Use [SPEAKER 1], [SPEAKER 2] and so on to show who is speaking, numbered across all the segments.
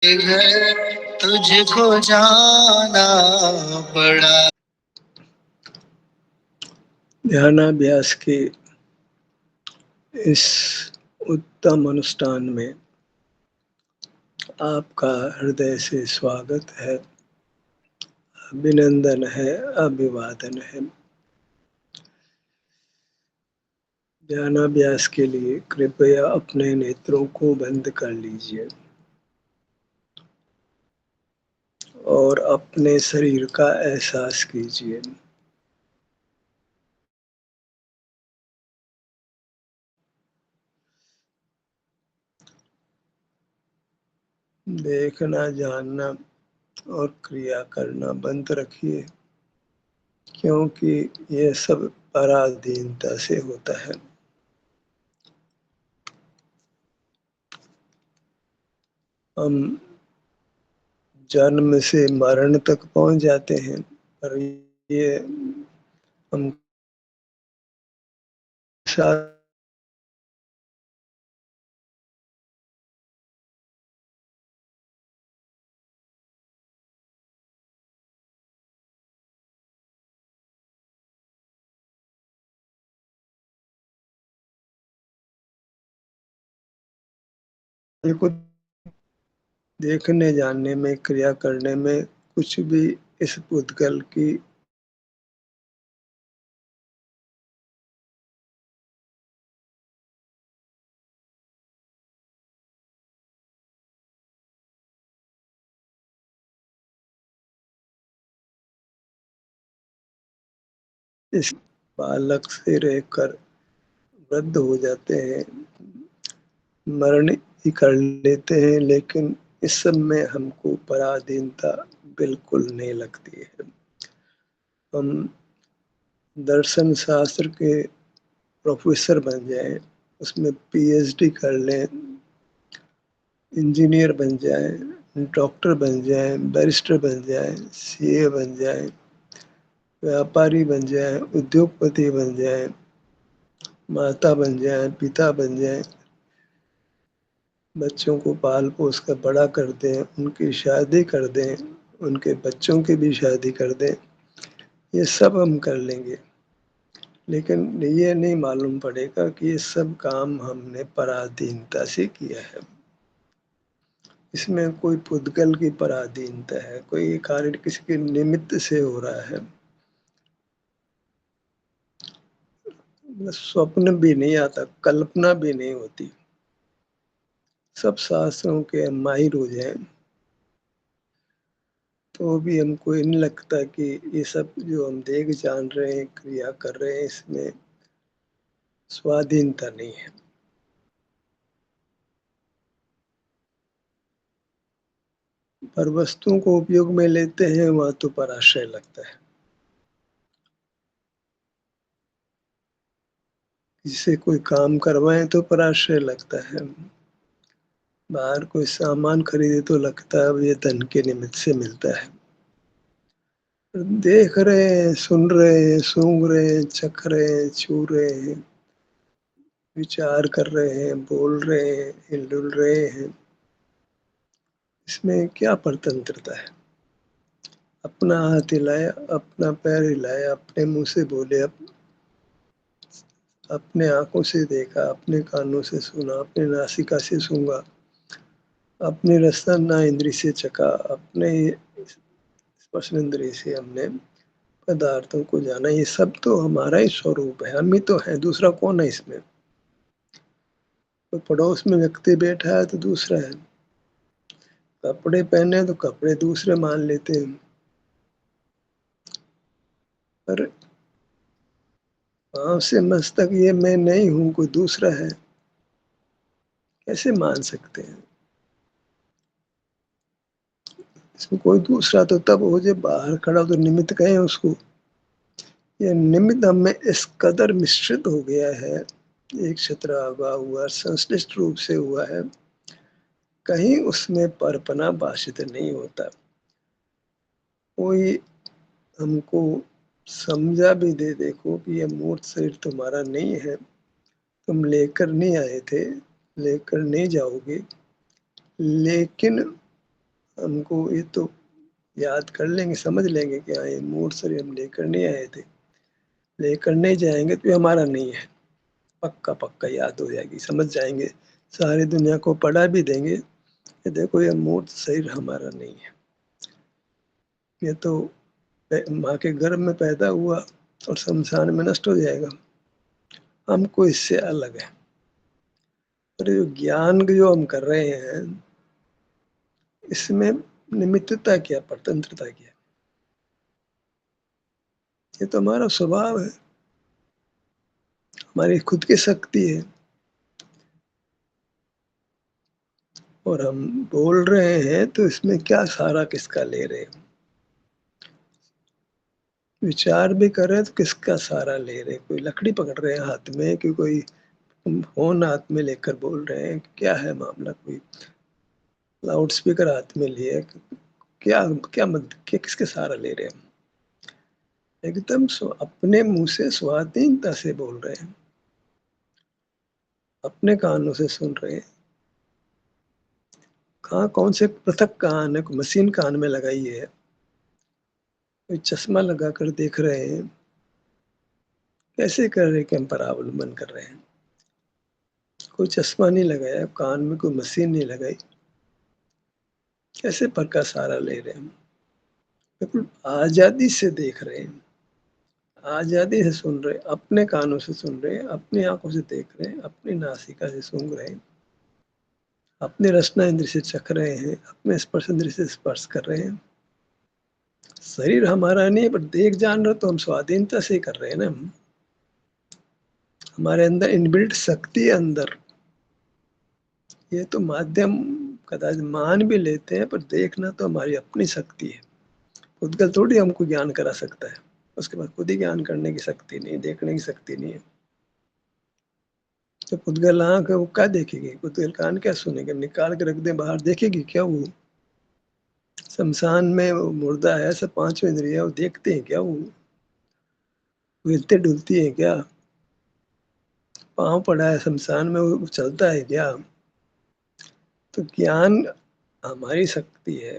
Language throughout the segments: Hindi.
[SPEAKER 1] घर तुझको जाना पड़ा। ध्यानाभ्यास के इस उत्तम अनुष्ठान में आपका हृदय से स्वागत है, अभिनंदन है, अभिवादन है। ध्यानाभ्यास के लिए कृपया अपने नेत्रों को बंद कर लीजिए और अपने शरीर का एहसास कीजिए। देखना, जानना और क्रिया करना बंद रखिए, क्योंकि ये सब पराधीनता से होता है। हम जन्म से मरण तक पहुंच जाते हैं, पर ये हम साथ को देखने, जानने में, क्रिया करने में कुछ भी इस पुद्गल की इस बालक से रहकर वृद्ध हो जाते हैं, मरण ही कर लेते हैं, लेकिन इस सब में हमको पराधीनता बिल्कुल नहीं लगती है। हम दर्शन शास्त्र के प्रोफेसर बन जाएं, उसमें पीएचडी कर लें, इंजीनियर बन जाएं, डॉक्टर बन जाएं, बैरिस्टर बन जाएं, सीए बन जाएं, व्यापारी बन जाएं, उद्योगपति बन जाएं, माता बन जाएं, पिता बन जाएं, बच्चों को पाल पोस कर बड़ा कर दें, उनकी शादी कर दें, उनके बच्चों की भी शादी कर दें, ये सब हम कर लेंगे, लेकिन ये नहीं मालूम पड़ेगा कि ये सब काम हमने पराधीनता से किया है। इसमें कोई पुद्गल की पराधीनता है, कोई कार्य किसी के निमित्त से हो रहा है। स्वप्न भी नहीं आता, कल्पना भी नहीं होती। सब शास्त्रों के हम माहिर हो जाएं तो भी हमको ये नहीं लगता कि ये सब जो हम देख जान रहे हैं, क्रिया कर रहे हैं, इसमें स्वाधीनता नहीं है। पर वस्तुओं को उपयोग में लेते हैं, वहां तो पराश्रय लगता है। जिससे कोई काम करवाएं तो पराश्रय लगता है, बाहर कोई सामान खरीदे तो लगता है अब ये धन के निमित्त से मिलता है। देख रहे हैं, सुन रहे हैं, सूंघ रहे हैं, चख रहे हैं, छू रहे हैं, विचार कर रहे हैं, बोल रहे हैं, हिलडुल रहे हैं, इसमें क्या परतंत्रता है? अपना हाथ हिलाया, अपना पैर हिलाया, अपने मुंह से बोले, अपने आंखों से देखा, अपने कानों से सुना, अपने नासिका से सूंघा, अपने रसना इंद्री से चखा, अपने स्पर्श इंद्री से हमने पदार्थों को जाना। ये सब तो हमारा ही स्वरूप है, हम ही तो है, दूसरा कौन है इसमें? तो पड़ोस में व्यक्ति बैठा है तो दूसरा है, कपड़े पहने तो कपड़े दूसरे मान लेते हैं, पर पांव से मस्तक ये मैं नहीं हूं, कोई दूसरा है, कैसे मान सकते हैं? इसमें कोई दूसरा तो तब हो जब बाहर खड़ा हो, तो निमित्त कहें उसको। ये निमित्त हमें इस कदर मिश्रित हो गया है, एक छत्र आगा हुआ, संश्लिष्ट रूप से हुआ है, कहीं उसमें परपना भाषित नहीं होता। कोई हमको समझा भी दे, देखो कि ये मूर्त शरीर तुम्हारा नहीं है, तुम लेकर नहीं आए थे, लेकर नहीं जाओगे, लेकिन हमको ये तो याद कर लेंगे, समझ लेंगे कि हाँ, ये मूढ़ शरीर हम लेकर नहीं आए थे। लेकर नहीं जाएँगे तो ये हमारा नहीं है। पक्का-पक्का याद हो जाएगी, समझ जाएँगे। सारी दुनिया को पढ़ा भी देंगे कि देखो ये मूर्त शरीर हमारा नहीं है। ये तो माँ के गर्भ में पैदा हुआ और शमशान में नष्ट हो जाएगा। हमको इससे अलग है। और ये ज्ञान जो हम कर रहे हैं, इसमें निमित्तता क्या, परतंत्रता क्या? ये तो हमारा स्वभाव है, हमारी खुद की शक्ति है और हम बोल रहे हैं तो इसमें क्या सहारा किसका ले रहे हैं? विचार भी कर रहे हैं तो किसका सहारा ले रहे हैं? कोई लकड़ी पकड़ रहे हैं हाथ में कि कोई फ़ोन हाथ में लेकर बोल रहे हैं, क्या है मामला? कोई लाउड स्पीकर हाथ में लिए क्या क्या मत क्या किसके सहारा ले रहे हैं हम? एकदम अपने मुँह से स्वाधीनता से बोल रहे हैं, अपने कानों से सुन रहे हैं। कहाँ कौन से पृथक कान है, कोई मशीन कान में लगाई है, कोई चश्मा लगाकर देख रहे हैं, कैसे कर रहे हैं कि हम परावलंबन कर रहे हैं? कोई चश्मा नहीं लगाया, कान में कोई मशीन नहीं लगाई, कैसे पर का सहारा ले रहे हैं हम? बिल्कुल आज़ादी से देख रहे हैं, आज़ादी से सुन रहे हैं, अपने कानों से सुन रहे हैं, अपनी आँखों से देख रहे हैं, अपनी नासिका से सूँघ रहे हैं, अपने रसना इंद्र से चख रहे हैं, अपने स्पर्श इंद्र से स्पर्श कर रहे हैं। शरीर हमारा नहीं है पर देख जान रहे तो हम स्वाधीनता से ही कर रहे हैं ना हम। हमारे अंदर इनबिल्ट शक्ति है अंदर। ये तो माध्यम कदाच मान भी लेते हैं पर देखना तो हमारी अपनी शक्ति है। उद्गल थोड़ी हमको ज्ञान करा सकता है। उसके बाद खुद ही ज्ञान करने की शक्ति नहीं, देखने की शक्ति नहीं है। जब उद्गल आँख है वो क्या देखेगी? उद्गल कान क्या सुनेगा? निकाल के रख दें बाहर देखेगी क्या वो? शमशान में वो मुर्दा है सब पाँचों इंद्रियाँ वो देखते हैं क्या वो? हिलती-डुलती हैं क्या? पाँव पड़ा है शमशान में वो चलता है क्या? तो ज्ञान हमारी शक्ति है।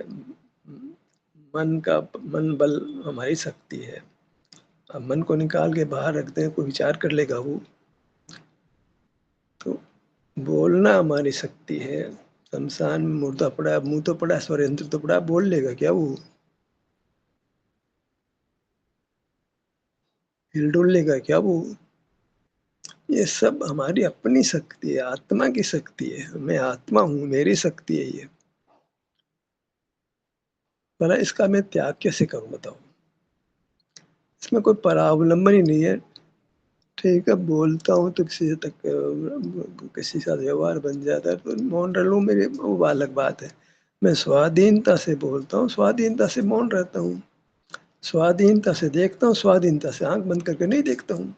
[SPEAKER 1] मन बल हमारी शक्ति है। अब मन को निकाल के बाहर रख दें, कोई विचार कर लेगा वो। तो बोलना हमारी शक्ति है। शमशान में मुर्दा पड़ा है, मुँह तो पड़ा है, स्वर यंत्र तो पड़ा है, बोल लेगा क्या वो? हिल-डुल लेगा क्या वो? ये सब हमारी अपनी शक्ति है, आत्मा की शक्ति है। मैं आत्मा हूँ, मेरी शक्ति है ये। भला इसका मैं त्याग कैसे करूँ बताओ? इसमें कोई परावलंबन ही नहीं है। ठीक है, बोलता हूँ तो किसी तक किसी के साथ व्यवहार बन जाता है तो मौन रह लूँ मेरी वो अलग बात है। मैं स्वाधीनता से बोलता हूँ, स्वाधीनता से मौन रहता हूँ, स्वाधीनता से देखता हूँ, स्वाधीनता से आँख बंद करके नहीं देखता हूँ,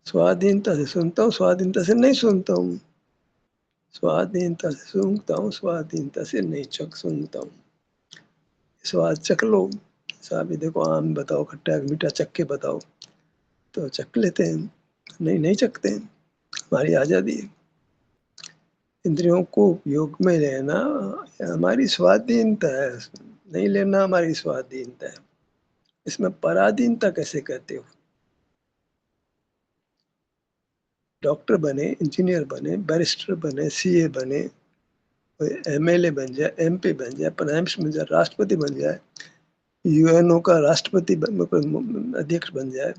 [SPEAKER 1] स्वाधीनता से सुनता हूँ, स्वाधीनता से नहीं सुनता हूँ, स्वाधीनता से सूँघता हूँ, स्वाधीनता से नहीं सूँघता हूँ। स्वाद चख लो, साहब ये देखो आम बताओ, खट्टा है, मीठा चख के बताओ, तो चख लेते हैं। नहीं, नहीं चखते हैं, हमारी आज़ादी है। इंद्रियों को उपयोग में लेना हमारी स्वाधीनता है, नहीं लेना हमारी स्वाधीनता है। इसमें पराधीनता कैसे कहते हो? डॉक्टर बने, इंजीनियर बने, बैरिस्टर बने, सीए बने, कोई एमएलए बन जाए, एमपी बन जाए, प्राइम मिनिस्टर बन जाए, राष्ट्रपति बन जाए, यूएनओ का राष्ट्रपति अध्यक्ष बन जाए,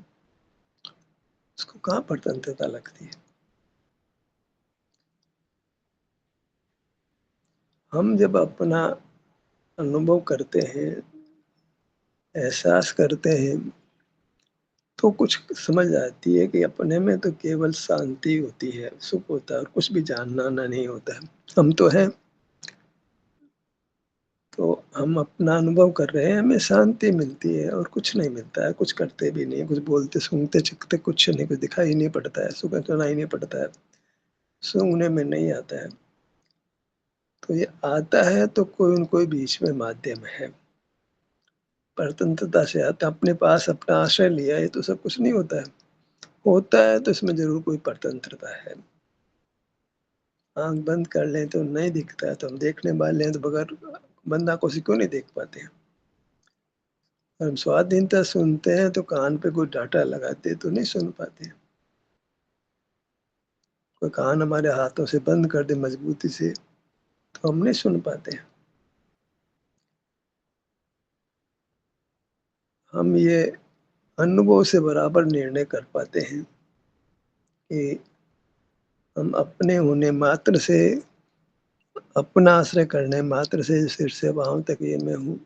[SPEAKER 1] उसको कहाँ परतंत्रता लगती है? हम जब अपना अनुभव करते हैं, एहसास करते हैं तो कुछ समझ आती है कि अपने में तो केवल शांति होती है, सुख होता है और कुछ भी जानना नहीं होता है। हम तो हैं, तो हम अपना अनुभव कर रहे हैं, हमें शांति मिलती है और कुछ नहीं मिलता है, कुछ करते भी नहीं, कुछ बोलते, सूँघते, चखते कुछ नहीं, कुछ दिखाई नहीं पड़ता है, सुनाई नहीं पड़ता है, सूँघने में नहीं आता है। तो ये आता है तो कोई न कोई बीच में माध्यम है। परतंत्रता से आता है, अपने पास अपना आश्रय लिया, ये तो सब कुछ नहीं होता है। होता है तो इसमें ज़रूर कोई परतंत्रता है। आँख बंद कर लें तो नहीं दिखता है, तो हम देखने वाले हैं तो बगैर बंद आँखों से क्यों नहीं देख पाते हैं? हम स्वाधीनता सुनते हैं तो कान पे कोई डाटा लगाते तो नहीं सुन पाते हैं। कोई कान हमारे हाथों से बंद कर दे मजबूती से तो हम नहीं सुन पाते हैं। हम ये अनुभव से बराबर निर्णय कर पाते हैं कि हम अपने होने मात्र से, अपना आश्रय करने मात्र से सिर से पाँव तक ये मैं हूँ,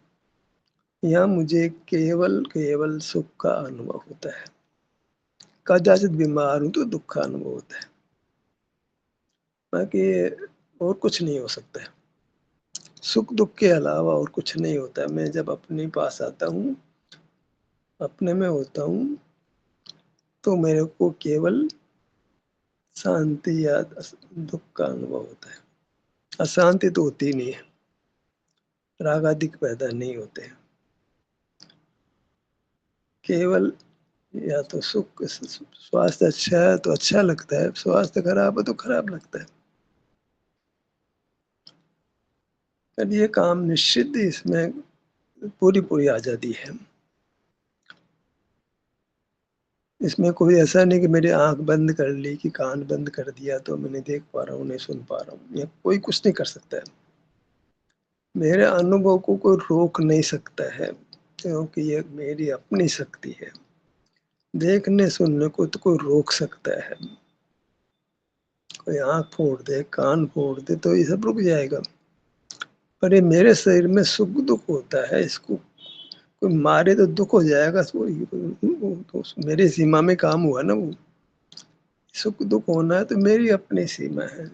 [SPEAKER 1] यहाँ मुझे केवल सुख का अनुभव होता है। कदाचित बीमार हूँ तो दुःख का अनुभव होता है, बाकी और कुछ नहीं हो सकता है। सुख-दुःख के अलावा और कुछ नहीं होता है। मैं जब अपने पास आता हूँ, अपने में होता हूँ, तो मेरे को केवल शांति या दुःख का अनुभव होता है। अशांति तो होती ही नहीं है, राग आदि पैदा नहीं होते हैं। केवल या तो सुख स्वास्थ्य अच्छा है तो अच्छा लगता है, स्वास्थ्य खराब है तो खराब लगता है। अब ये काम निश्चित ही इसमें पूरी-पूरी आज़ादी है। इसमें कोई ऐसा नहीं कि मेरी आँख बंद कर ली कि कान बंद कर दिया तो मैं नहीं देख पा रहा हूँ, नहीं सुन पा रहा हूँ। ये कोई कुछ नहीं कर सकता है। मेरे अनुभव को कोई रोक नहीं सकता है, क्योंकि ये मेरी अपनी शक्ति है। देखने सुनने को तो कोई रोक सकता है। कोई आँख फोड़ दे, कान फोड़ दे तो ये सब रुक जाएगा। पर ये मेरे शरीर में सुख-दुःख होता है, इसको कोई मारे तो दुःख हो जाएगा, तो तो मेरी सीमा में काम हुआ ना वो। सुख-दुःख होना है तो मेरी अपनी सीमा है।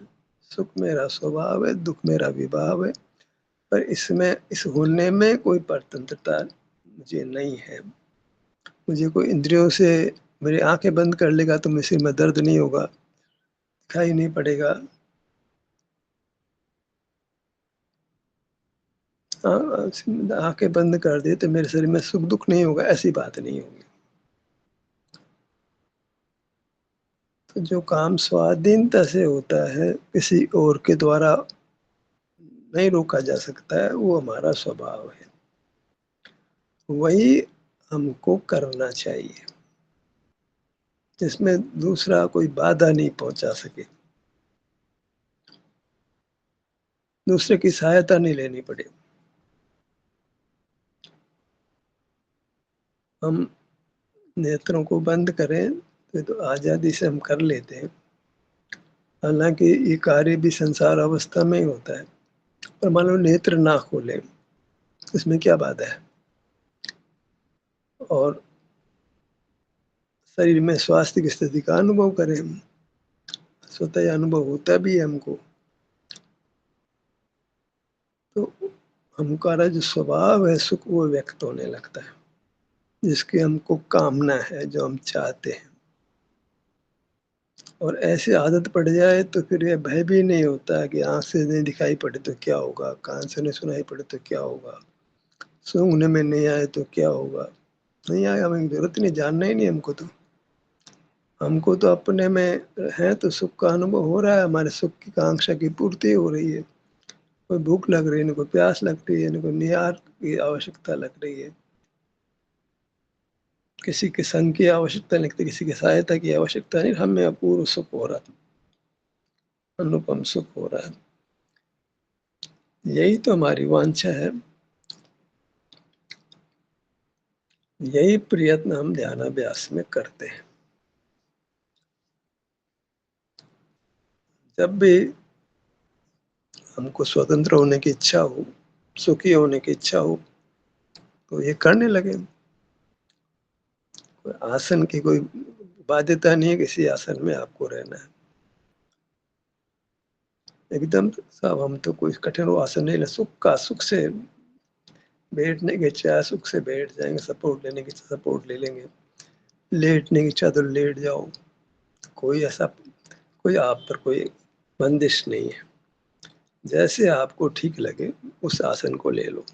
[SPEAKER 1] सुख मेरा स्वभाव है, दुःख मेरा विभाव है, पर इसमें इस होने में कोई स्वतंत्रता मुझे नहीं है। मुझे कोई इंद्रियों से मेरी आँखें बंद कर लेगा तो मेरे सिर में दर्द नहीं होगा, दिखाई नहीं पड़ेगा। आँखें बंद कर दी तो मेरे शरीर में सुख-दुःख नहीं होगा, ऐसी बात नहीं होगी। तो जो काम स्वाधीनता से होता है, किसी और के द्वारा नहीं रोका जा सकता है, वो हमारा स्वभाव है। वही हमको करना चाहिए, जिसमें दूसरा कोई बाधा नहीं पहुँचा सके, दूसरे की सहायता नहीं लेनी पड़े। हम नेत्रों को बंद करें, तो आज़ादी से हम कर लेते हैं। हालाँकि ये कार्य भी संसार अवस्था में ही होता है, पर मान लो नेत्र ना खोलें, इसमें क्या बाधा है? और शरीर में स्वास्थ्य की स्थिति का अनुभव करें, स्वतः ये अनुभव होता भी है हमको। तो हमारा जो स्वभाव है सुख वो व्यक्त होने लगता है, जिसकी हमको कामना है, जो हम चाहते हैं। और ऐसी आदत पड़ जाए तो फिर ये भय भी नहीं होता कि आँख से नहीं दिखाई पड़े तो क्या होगा? कान से नहीं सुनाई पड़े तो क्या होगा? सूँघने में नहीं आए तो क्या होगा? नहीं आया हमें ज़रूरत ही नहीं, जानना ही नहीं हमको तो। हमको तो अपने में है तो सुख का अनुभव हो रहा है, हमारे सुख की कांक्षा की पूर्ति हो रही है। कोई भूख लग रही है, ना कोई प्यास लग रही है, ना कोई निहार की आवश्यकता लग रही है। किसी के संग की आवश्यकता नहीं लगती, किसी की सहायता की आवश्यकता नहीं, हमें अपूर्व सुख हो रहा है, अनुपम सुख हो रहा है। यही तो हमारी वांछा है, यही प्रयत्न हम ध्यानाभ्यास में करते हैं। जब भी हमको स्वतंत्र होने की इच्छा हो, सुखी होने की इच्छा हो, तो ये करने लगे। कोई आसन की कोई बाध्यता नहीं है, किसी आसन में आपको रहना है। एकदम साहब हम तो कोई कठिन आसन नहीं ले, सुख का सुख से बैठने की इच्छा है, सुख से बैठ जाएँगे, सपोर्ट लेने की इच्छा सपोर्ट ले लेंगे। लेटने की इच्छा तो लेट जाओ। कोई ऐसा कोई आप पर कोई बंदिश नहीं है। जैसे आपको ठीक लगे उस आसन को ले लो।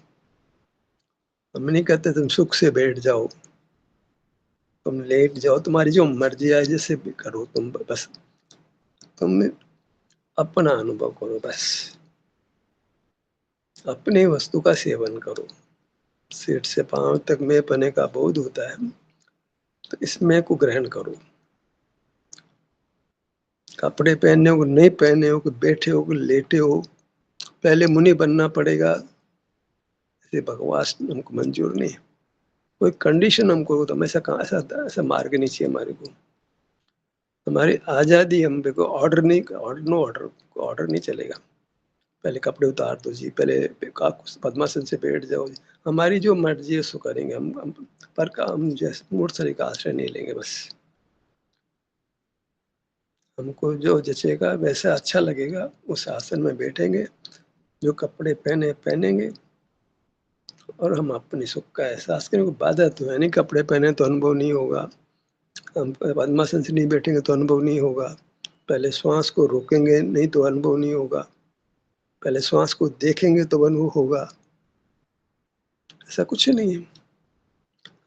[SPEAKER 1] हम नहीं कहते तुम सुख से बैठ जाओ, तुम लेट जाओ, तुम्हारी जो मर्ज़ी आए जैसे भी करो तुम बस तुम अपना अनुभव करो बस। अपनी वस्तु का सेवन करो। सिर से पाँव तक मैं पने का बोध होता है, तो इसमें को ग्रहण करो। कपड़े पहने हो कि नहीं पहने हो, कि बैठे हो कि लेटे हो, पहले मुनि बनना पड़ेगा, ये बकवास हमको मंजूर नहीं है। कोई कंडीशन हमको तो हमेशा कहाँ ऐसा ऐसा मार्ग नहीं चाहिए हमारे को। हमारी आज़ादी, हम देखो ऑर्डर नहीं, ऑर्डर नो ऑर्डर, ऑर्डर नहीं चलेगा। पहले कपड़े उतार दो जी, पहले पद्मासन से बैठ जाओ जी। हमारी जो मर्जी है उसको करेंगे हम, पर हम जैसे मूर्ख शरीर का आश्रय नहीं लेंगे बस। हमको जो जचेगा वैसा अच्छा लगेगा उस आसन में बैठेंगे, जो कपड़े पहने पहनेंगे, और हम अपने सुख का एहसास करेंगे। बाधा तो है नहीं, कपड़े पहने तो अनुभव नहीं होगा, हम पद्मासन से नहीं बैठेंगे तो अनुभव नहीं होगा, पहले श्वास को रोकेंगे नहीं तो अनुभव नहीं होगा, पहले श्वास को देखेंगे तो अनुभव होगा। ऐसा कुछ नहीं है।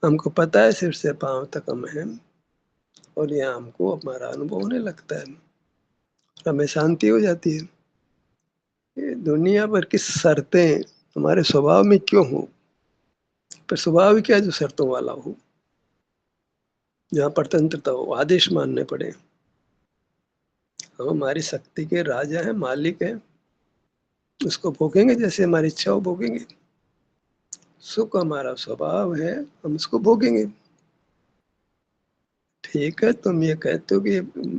[SPEAKER 1] हमको पता है सिर से पाँव तक हम हैं, और यहाँ हमको हमारा अनुभव होने लगता है, हमें शांति हो जाती है। ये दुनिया भर की शर्तें हमारे स्वभाव में क्यों हो, पर स्वभाव ही क्या है जो शर्तों वाला हो, जहाँ परतंत्रता हो, आदेश मानने पड़े। हम हमारी शक्ति के राजा हैं, मालिक हैं, उसको भोगेंगे जैसे हमारी इच्छा हो भोगेंगे। सुख हमारा स्वभाव है, हम उसको भोगेंगे। ठीक है, तुम ये कहते हो कि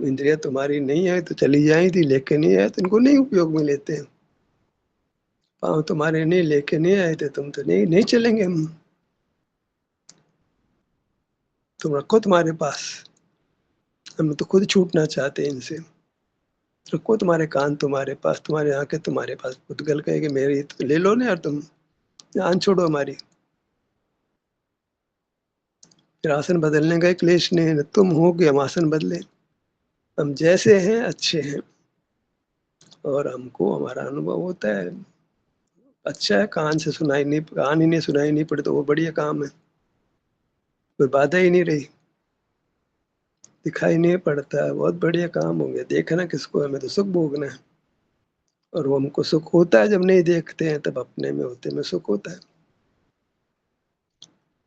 [SPEAKER 1] इंद्रिया तुम्हारी नहीं है तो चली जाई थी, लेके नहीं आए तो इनको नहीं उपयोग में लेते हैं। पाँव तुम्हारे नहीं लेके नहीं आए थे, तुम तो नहीं नहीं चलेंगे हम। तुम रखो तुम्हारे पास, हम तो खुद छूटना चाहते हैं इनसे। रखो तुम्हारे कान तुम्हारे पास, तुम्हारी आंखें तुम्हारे पास। पुद्गल कहे कि मेरी तो ले लो ना यार, तुम जान छोड़ो हमारी। फिर आसन बदलने का क्लेश नहीं है, तुम हो कि हम आसन बदले। हम जैसे हैं अच्छे हैं, और हमको हमारा अनुभव होता है अच्छा है। कान से सुनाई नहीं, कान ही नहीं सुनाई नहीं पड़े तो वो बढ़िया काम है, कोई बाधा ही नहीं रही। दिखाई नहीं पड़ता है, बहुत बढ़िया काम हो गया। देखना किसको, हमें तो सुख भोगना है। और वो हमको सुख होता है जब नहीं देखते हैं, तब अपने में होते में सुख होता है।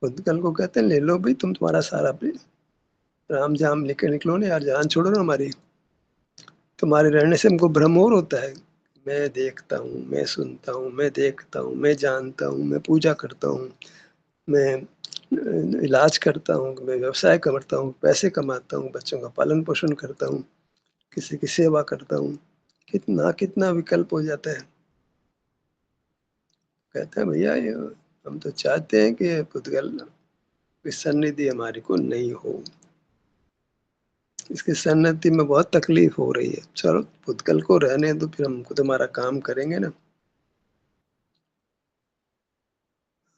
[SPEAKER 1] उद्गल को कहते हैं ले लो भाई, तुम तुम्हारा सारा भी राम जाम लेके निकलो ना यार, जान छोड़ो ना हमारी। तुम्हारे रहने से हमको भ्रम और होता है। मैं देखता हूँ, मैं सुनता हूँ, मैं देखता हूँ, मैं जानता हूँ, मैं पूजा करता हूँ, मैं इलाज करता हूँ, मैं व्यवसाय करता हूँ, पैसे कमाता हूँ, बच्चों का पालन पोषण करता हूँ, किसी की सेवा करता हूँ। कितना कितना विकल्प हो जाता है। कहते हैं भैया ये हम तो चाहते हैं कि पुद्गल की सन्निधि हमारी को नहीं हो, इसकी सन्निधि में बहुत तकलीफ हो रही है। चलो पुद्गल को रहने दो, फिर हम खुद हमारा काम करेंगे ना।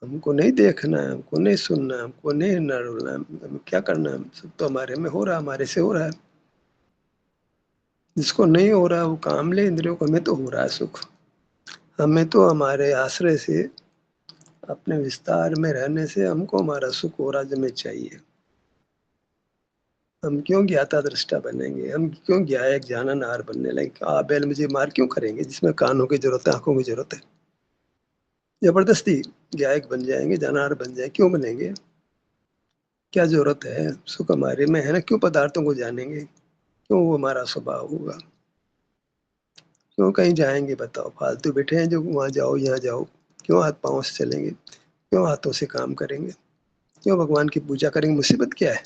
[SPEAKER 1] हमको नहीं देखना है, हमको नहीं सुनना है, हमको नहीं न डुलना है, हमें क्या करना है। सब तो हमारे में हो रहा है, हमारे से हो रहा है। जिसको नहीं हो रहा है वो काम ले इंद्रियों को, हमें तो हो रहा है सुख। हमें तो हमारे आश्रय से, अपने विस्तार में रहने से हमको हमारा सुख हो रहा है, हमें चाहिए। हम क्यों ज्ञाता दृष्टा बनेंगे, हम क्यों ज्ञायक जाननहार बनने लगे। आ बैल मुझे मार क्यों करेंगे, जिसमें कानों की जरूरत है, आंखों की जरूरत है। जबरदस्ती ज्ञायक बन जाएंगे, जाननहार बन जाए, क्यों बनेंगे। क्या जरूरत है, सुख हमारे में है ना, क्यों पदार्थों को जानेंगे, क्यों वो हमारा स्वभाव होगा। क्यों कहीं जाएंगे बताओ, फालतू बैठे हैं जो वहां जाओ यहाँ जाओ। क्यों हाथ पांव से चलेंगे, क्यों हाथों से काम करेंगे, क्यों भगवान की पूजा करेंगे। मुसीबत क्या है,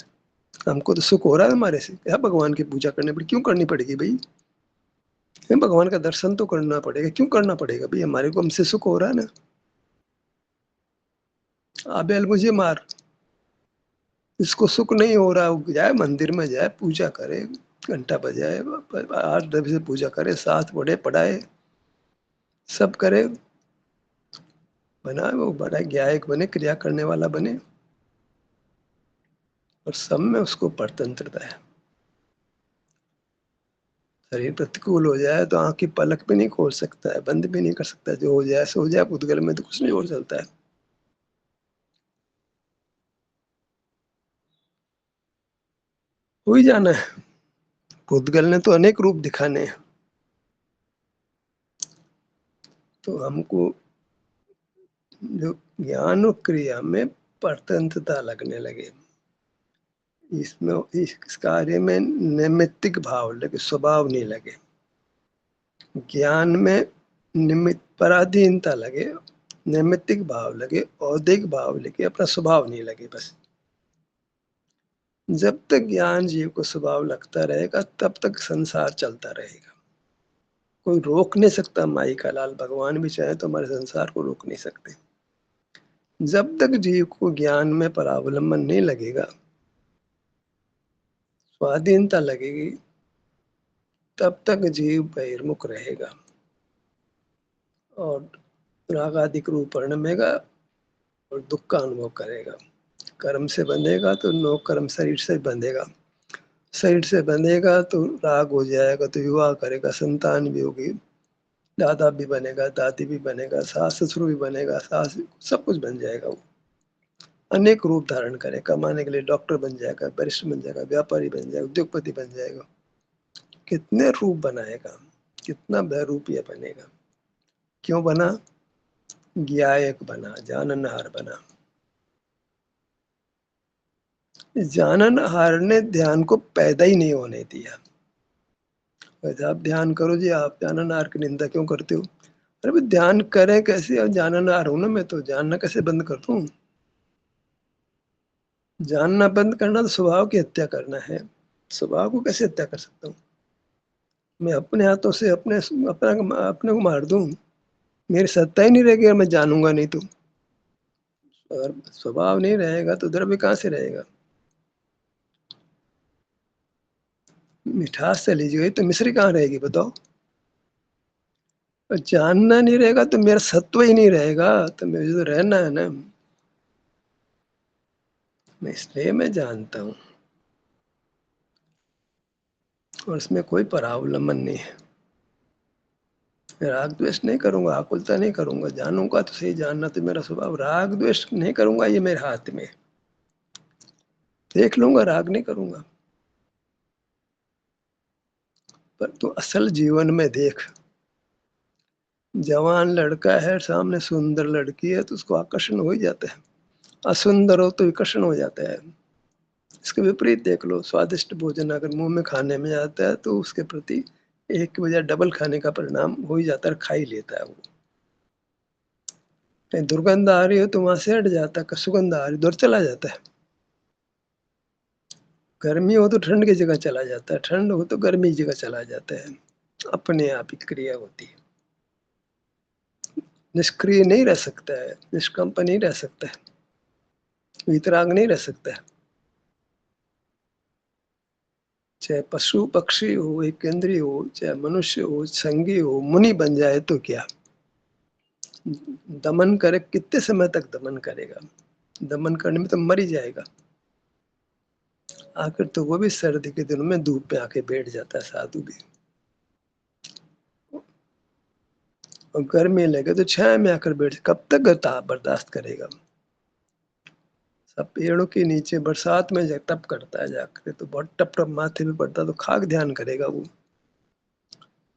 [SPEAKER 1] हमको तो सुख हो रहा है हमारे से, क्या भगवान की पूजा करने पड़ी, क्यों करनी पड़ेगी भाई। हमें भगवान का दर्शन तो करना पड़ेगा, क्यों करना पड़ेगा भाई, हमारे को हमसे सुख हो रहा है ना। आबेल मुझे मार, इसको सुख नहीं हो रहा, वो जाए मंदिर में, जाए पूजा करे, घंटा बजाए, 8 10 से पूजा करे, साथ पढ़े पढ़ाए, सब करे, बना वो बड़ा ज्ञायक बने, क्रिया करने वाला बने। और सब में उसको परतंत्रता है। शरीर प्रतिकूल हो जाए तो आंख की पलक भी नहीं खोल सकता है, बंद भी नहीं कर सकता। जो हो जाए सो हो जाए, पुद्गल में तो कुछ नहीं हो चलता है। हो ही जाना है। पुद्गल ने तो अनेक रूप दिखाने हैं। तो हमको जो ज्ञान और क्रिया में परतंत्रता लगने लगे। इसमें इस कार्य में नैमित्तिक भाव लगे, स्वभाव नहीं लगे। ज्ञान में निमित्त पराधीनता लगे, नैमित्तिक भाव लगे, औदिक भाव लगे, अपना स्वभाव नहीं लगे। बस जब तक ज्ञान जीव को स्वभाव लगता रहेगा तब तक संसार चलता रहेगा। कोई रोक नहीं सकता। माई का लाल भगवान भी चाहे तो हमारे संसार को रोक नहीं सकते। जब तक जीव को ज्ञान में परावलंबन नहीं लगेगा, स्वाधीनता लगेगी, तब तक जीव बहिर्मुख रहेगा और रागादिक रूप परिणमेगा और दुख का अनुभव करेगा। कर्म से बंधेगा तो नो कर्म शरीर से बंधेगा, शरीर से बंधेगा तो राग हो जाएगा, तो विवाह करेगा, संतान भी होगी, दादा भी बनेगा, दादी भी बनेगा, सास ससुर भी बनेगा, सास सब कुछ बन जाएगा। वो अनेक रूप धारण करे, कमाने के लिए डॉक्टर बन जाएगा, वरिष्ठ बन जाएगा, व्यापारी बन जाएगा, उद्योगपति बन जाएगा। कितने रूप बनाएगा, कितना बहुरूपीय बनेगा। क्यों बना? ज्ञायक बना, जाननहार बना। जाननहार ने ध्यान को पैदा ही नहीं होने दिया। वैसे आप ध्यान करो जी, आप जाननहार की निंदा क्यों करते हो? अरे भाई ध्यान करें कैसे? और जाननहार हूं ना मैं, तो जानना कैसे बंद कर दूं? जानना बंद करना तो स्वभाव की हत्या करना है। स्वभाव को कैसे हत्या कर सकता हूँ? मैं अपने हाथों से अपने को मार दूं? मेरी सत्ता ही नहीं रहेगी अगर मैं जानूंगा नहीं तो। अगर स्वभाव नहीं रहेगा तो द्रव्य कहाँ से रहेगा? मिठास चली गई तो मिश्री कहाँ रहेगी बताओ? और जानना नहीं रहेगा तो मेरा सत्व ही नहीं रहेगा, तो मुझे तो रहना है ना। मैं इसलिए मैं जानता हूँ और इसमें कोई परावलंबन नहीं है। मैं राग द्वेष नहीं करूंगा, आकुलता नहीं करूंगा, जानूंगा तो सही। जानना तो मेरा स्वभाव। राग द्वेष नहीं करूंगा, ये मेरे हाथ में। देख लूंगा, राग नहीं करूंगा। पर तू असल जीवन में देख, जवान लड़का है, सामने सुंदर लड़की है तो उसको आकर्षण हो ही जाता है। असुंदर हो तो विकर्षण हो जाता है। इसके विपरीत देख लो, स्वादिष्ट भोजन अगर मुंह में खाने में आता है तो उसके प्रति एक के बजाय डबल खाने का परिणाम हो ही जाता है, खा ही लेता है वो। कहीं दुर्गंध आ रही हो तो वहां से हट जाता है, सुगंध आ रही दूर चला जाता है। गर्मी हो तो ठंड की जगह चला जाता है, ठंड हो तो गर्मी की जगह चला जाता है। अपने आप ही क्रिया होती है। निष्क्रिय नहीं रह सकता है, निष्कंप नहीं रह सकता है, वितराग नहीं रह सकता है। चाहे पशु पक्षी हो, एक केंद्रीय हो, चाहे मनुष्य हो, संगी हो, मुनि बन जाए तो क्या? दमन करे, कितने समय तक दमन करेगा? दमन करने में तो मर ही जाएगा। आखिर तो वो भी सर्दी के दिनों में धूप पे आके बैठ जाता है, साधु भी। और गर्मी लगे तो छाया में आकर बैठ, कब तक बर्दाश्त करेगा? सब पेड़ों के नीचे बरसात में जब टप करता है जाकर, तो बहुत टप टप माथे पे पड़ता है, तो खाक ध्यान करेगा वो।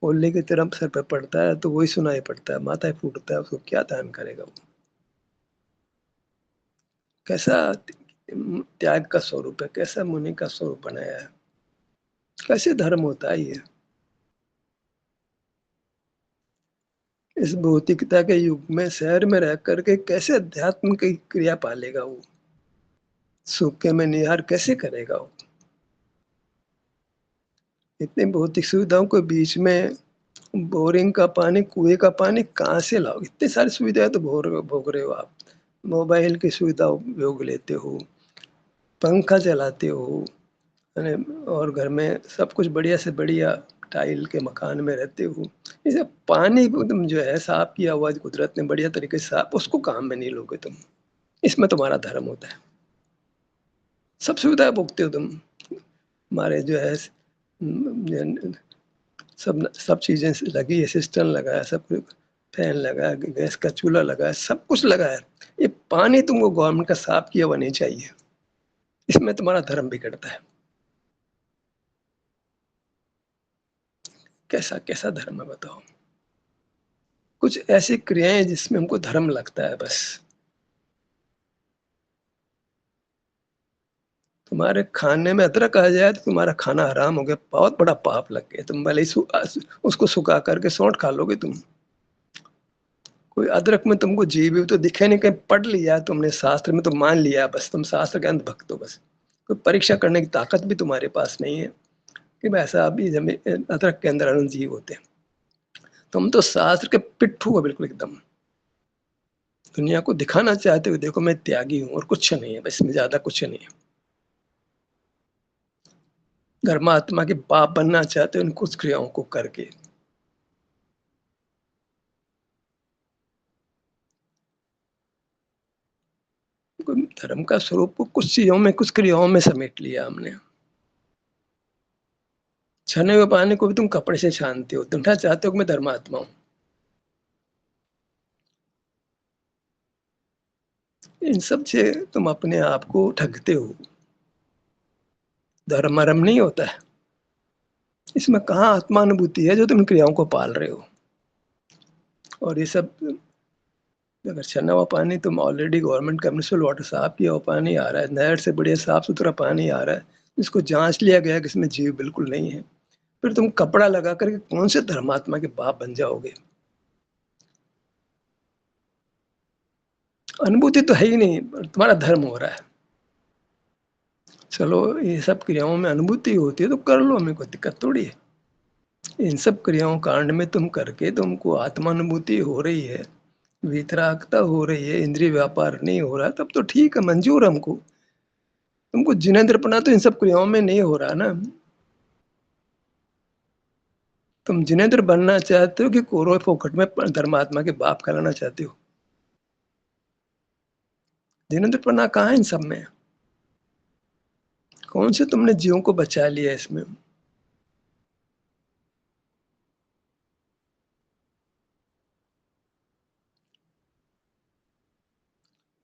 [SPEAKER 1] ओले की तरफ सर पे पड़ता है तो वही सुनाई पड़ता है, माथा फूटता है, उसको क्या ध्यान करेगा वो? कैसा त्याग का स्वरूप है, कैसा मुनि का स्वरूप बनाया है, कैसे धर्म होता है ये? इस भौतिकता के युग में शहर में रह करके कैसे अध्यात्म की क्रिया पालेगा वो? सूखे में निहार कैसे करेगा वो? इतनी भौतिक सुविधाओं के बीच में बोरिंग का पानी, कुएं का पानी कहाँ से लाओ? इतनी सारी सुविधाएं तो भोग रहे हो आप। मोबाइल की सुविधा उपयोग लेते हो, पंखा चलाते हो, है ना? और घर में सब कुछ बढ़िया से बढ़िया टाइल के मकान में रहते हो। इसे पानी एकदम जो है साफ किया हुआ कुदरत ने बढ़िया तरीके से साफ, उसको काम में नहीं लोगे तुम। इसमें तुम्हारा धर्म होता है। सब सुविधाएं भोगते हो तुम। हमारे जो है सब सब चीजें लगी है, सिस्टम लगा है, सब कुछ, फैन लगा है, गैस का चूल्हा लगा है, सब कुछ लगा है। ये पानी तुमको गवर्नमेंट का साफ किया हुआ नहीं चाहिए। इसमें तुम्हारा धर्म बिगड़ता है। कैसा कैसा धर्म है बताओ? कुछ ऐसी क्रियाएँ जिसमें हमको धर्म लगता है बस। तुम्हारे खाने में अदरक आ जाए तो तुम्हारा खाना हराम हो गया, बहुत बड़ा पाप लग गया। तुम भले ही उसको सुखा करके सौंठ खा लोगे तुम। कोई अदरक में तुमको जीव तो दिखे नहीं, कहीं पढ़ लिया तुमने शास्त्र में तो मान लिया बस, तुम शास्त्र के अंधभक्त हो बस। कोई परीक्षा करने की ताकत भी तुम्हारे पास नहीं है कि वैसा अभी अदरक के अंदर अनंत जीव होते हैं। तुम तो शास्त्र के पिट्ठू हो बिल्कुल एकदम। दुनिया को दिखाना चाहते हो देखो मैं त्यागी हूँ और कुछ नहीं है, बस इसमें ज्यादा कुछ नहीं है। धर्मात्मा के बाप बनना चाहते हो इन कुछ क्रियाओं को करके। धर्म का स्वरूप को कुछ चीजों में, कुछ क्रियाओं में समेट लिया हमने। छने हुए पानी को भी तुम कपड़े से छानते हो, तुम क्या चाहते हो कि मैं धर्मात्मा हूं। इन सब से तुम अपने आप को ठगते हो। धर्म अरम नहीं होता है। इसमें कहाँ आत्मानुभूति है जो तुम इन क्रियाओं को पाल रहे हो। और ये सब अगर छना हुआ पानी तुम ऑलरेडी गवर्नमेंट का म्युनिसिपल वाटर साफ किया हुआ पानी आ रहा है, नहर से बढ़िया साफ सुथरा पानी आ रहा है, इसको जांच लिया गया कि इसमें जीव बिल्कुल नहीं है, फिर तुम कपड़ा लगा करके कौन से धर्मात्मा के बाप बन जाओगे। अनुभूति तो है ही नहीं, तुम्हारा धर्म हो रहा है। चलो ये सब क्रियाओं में अनुभूति होती है तो कर लो, हमें कोई दिक्कत थोड़ी है। इन सब क्रियाओं कांड में तुम करके तुमको आत्मानुभूति हो रही है, वितरागता हो रही है, इंद्रिय व्यापार नहीं हो रहा, तब तो ठीक है, मंजूर हमको। तुमको जिनेंद्रपना तो इन सब क्रियाओं में नहीं हो रहा ना। तुम जिनेंद्र बनना चाहते हो कि कौरव फोकट में धर्मात्मा के बाप कहलाना चाहते हो। जिनेंद्रपना कहाँ है इन सब में। कौन से तुमने जीवों को बचा लिया इसमें।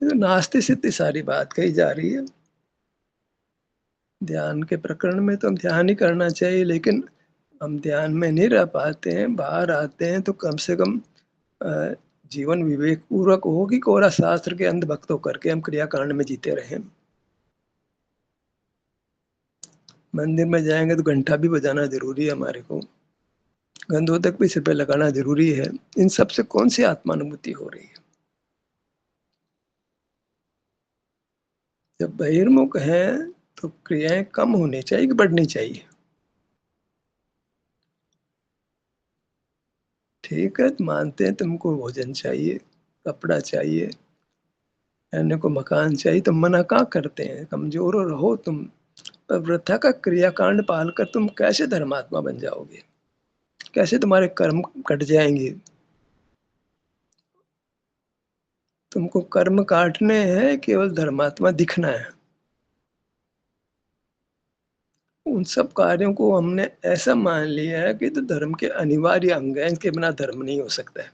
[SPEAKER 1] ये तो नास्ते से इतनी सारी बात कही जा रही है। ध्यान के प्रकरण में तो हम ध्यान ही करना चाहिए, लेकिन हम ध्यान में नहीं रह पाते हैं, बाहर आते हैं तो कम से कम अ, जीवन विवेक पूर्वक हो कि कोरा शास्त्र के अंधभक्त होकर के हम क्रियाकांड में जीते रहे। मंदिर में जाएंगे तो घंटा भी बजाना जरूरी है हमारे को, गंधोदक भी सिर पे लगाना जरूरी है। इन सब से कौन सी आत्मानुभूति हो रही है। जब बहिर्मुख है तो क्रियाएं कम होनी चाहिए कि बढ़नी चाहिए। ठीक है, मानते हैं तुमको भोजन चाहिए, कपड़ा चाहिए, रहने को मकान चाहिए, तो मना कहाँ करते हैं। कमजोर रहो तुम, पर वृथा का क्रियाकांड पालकर तुम कैसे धर्मात्मा बन जाओगे, कैसे तुम्हारे कर्म कट जाएंगे। तुमको कर्म काटने हैं, केवल धर्मात्मा दिखना है। उन सब कार्यों को हमने ऐसा मान लिया है कि तो धर्म के अनिवार्य अंग है, इनके बिना धर्म नहीं हो सकता है।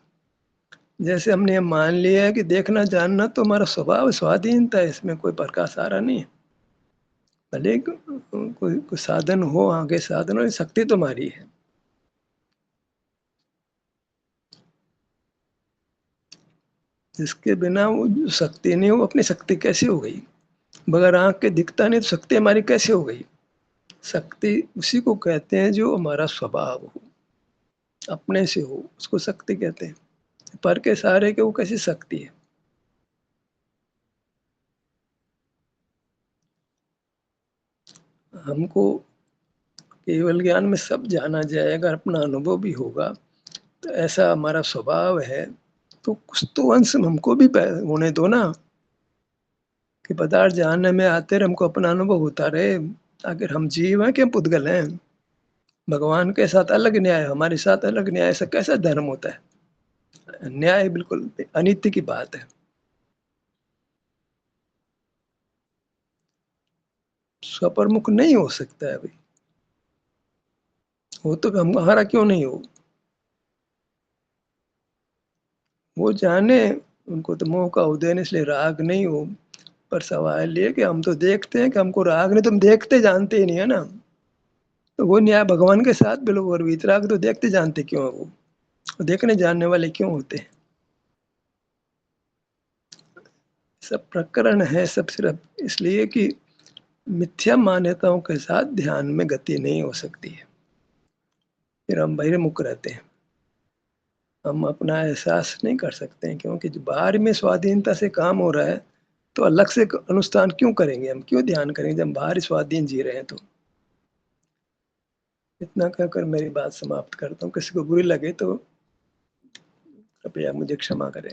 [SPEAKER 1] जैसे हमने ये मान लिया है कि देखना जानना तो हमारा स्वभाव, स्वाधीनता है, इसमें कोई प्रकाश आ रहा नहीं है। भले कोई साधन हो, आगे साधन हो, शक्ति तुम्हारी है। जिसके बिना वो जो शक्ति नहीं हो, अपनी शक्ति कैसे हो गई। बगैर आंख के दिखता नहीं तो शक्ति हमारी कैसे हो गई। शक्ति उसी को कहते हैं जो हमारा स्वभाव हो, अपने से हो, उसको शक्ति कहते हैं। पर के सहारे के वो कैसी शक्ति है। हमको केवल ज्ञान में सब जाना जाएगा, अपना अनुभव भी होगा, तो ऐसा हमारा स्वभाव है, तो कुछ तो अंश हमको भी होने दो ना, कि पदार्थ जानने में आते रहे, हमको अपना अनुभव होता रहे। आखिर हम जीव हैं कि हम पुद्गल हैं। भगवान के साथ अलग न्याय, हमारे साथ अलग न्याय, ऐसा कैसा धर्म होता है। न्याय बिल्कुल अनित्य की बात है। स्वप्रमुख नहीं हो सकता है भाई। वो तो हमारा क्यों नहीं हो। वो जाने, उनको तो मोह का उदय है, इसलिए राग नहीं हो। पर सवाल ये कि हम तो देखते हैं कि हमको राग नहीं, तुम देखते जानते ही नहीं है ना। तो वो न्याय भगवान के साथ बिल्कुल, और वितराग तो देखते जानते क्यों है वो। देखने जानने वाले क्यों होते हैं? सब प्रकरण है, सब सिर्फ इसलिए कि मिथ्या मान्यताओं के साथ ध्यान में गति नहीं हो सकती है। फिर हम बहिर्मुख रहते हैं। हम अपना एहसास नहीं कर सकते हैं, क्योंकि जो बाहर में स्वाधीनता से काम हो रहा है, तो अलग से अनुष्ठान क्यों करेंगे हम? क्यों ध्यान करेंगे जब हम बाहर ही स्वाधीन जी रहे हैं तो? इतना कहकर मेरी बात समाप्त करता हूँ। किसी को बुरी लगे तो कृपया मुझे क्षमा करें।